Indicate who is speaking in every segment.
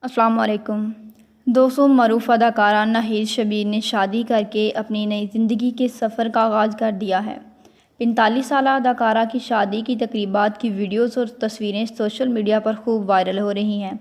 Speaker 1: السلام علیکم دوستوں، معروف اداکارہ ناہید شبیر نے شادی کر کے اپنی نئی زندگی کے سفر کا آغاز کر دیا ہے۔ 45 سالہ اداکارہ کی شادی کی تقریبات کی ویڈیوز اور تصویریں سوشل میڈیا پر خوب وائرل ہو رہی ہیں۔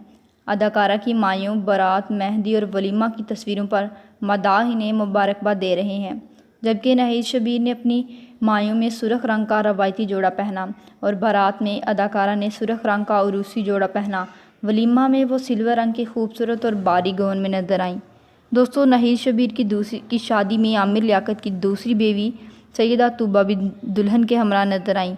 Speaker 1: اداکارہ کی مایوں بارات، مہندی اور ولیمہ کی تصویروں پر مداح انہیں مبارکباد دے رہے ہیں، جبکہ ناہید شبیر نے اپنی مایوں میں سرخ رنگ کا روایتی جوڑا پہنا اور بارات میں اداکارہ نے سرخ رنگ کا عروسی جوڑا پہنا۔ ولیمہ میں وہ سلور رنگ کے خوبصورت اور باری گون میں نظر آئیں۔ دوستوں، ناہید شبیر کی شادی میں عامر لیاقت کی دوسری بیوی سیدہ طوبیٰ بھی دلہن کے ہمراہ نظر آئیں۔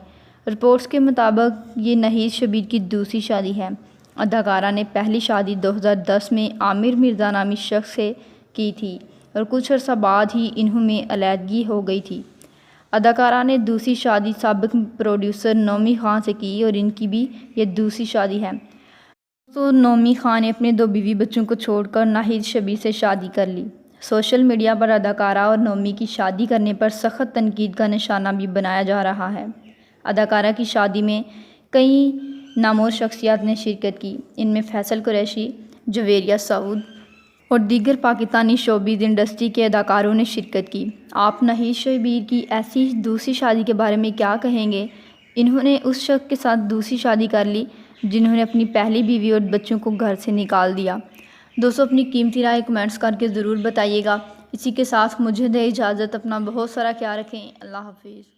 Speaker 1: رپورٹس کے مطابق یہ ناہید شبیر کی دوسری شادی ہے۔ اداکارہ نے پہلی شادی 2010 میں عامر مرزا نامی شخص سے کی تھی اور کچھ عرصہ بعد ہی انہوں میں علیحدگی ہو گئی تھی۔ اداکارہ نے دوسری شادی سابق پروڈیوسر نعومی خان سے کی اور ان کی بھی یہ دوسری شادی ہے۔ دوستوں، نعومی خان نے اپنے 2 بیوی بچوں کو چھوڑ کر ناہید شبیر سے شادی کر لی۔ سوشل میڈیا پر اداکارہ اور نعومی کی شادی کرنے پر سخت تنقید کا نشانہ بھی بنایا جا رہا ہے۔ اداکارہ کی شادی میں کئی نامور شخصیات نے شرکت کی۔ ان میں فیصل قریشی، جویریہ سعود اور دیگر پاکستانی شوبز انڈسٹری کے اداکاروں نے شرکت کی۔ آپ ناہید شبیر کی ایسی دوسری شادی کے بارے میں کیا کہیں گے؟ انہوں نے اس شخص کے ساتھ دوسری شادی کر لی جنہوں نے اپنی پہلی بیوی اور بچوں کو گھر سے نکال دیا۔ دوستوں، اپنی قیمتی رائے کمنٹس کر کے ضرور بتائیے گا۔ اسی کے ساتھ مجھے دے اجازت، اپنا بہت سارا خیال رکھیں۔ اللہ حافظ۔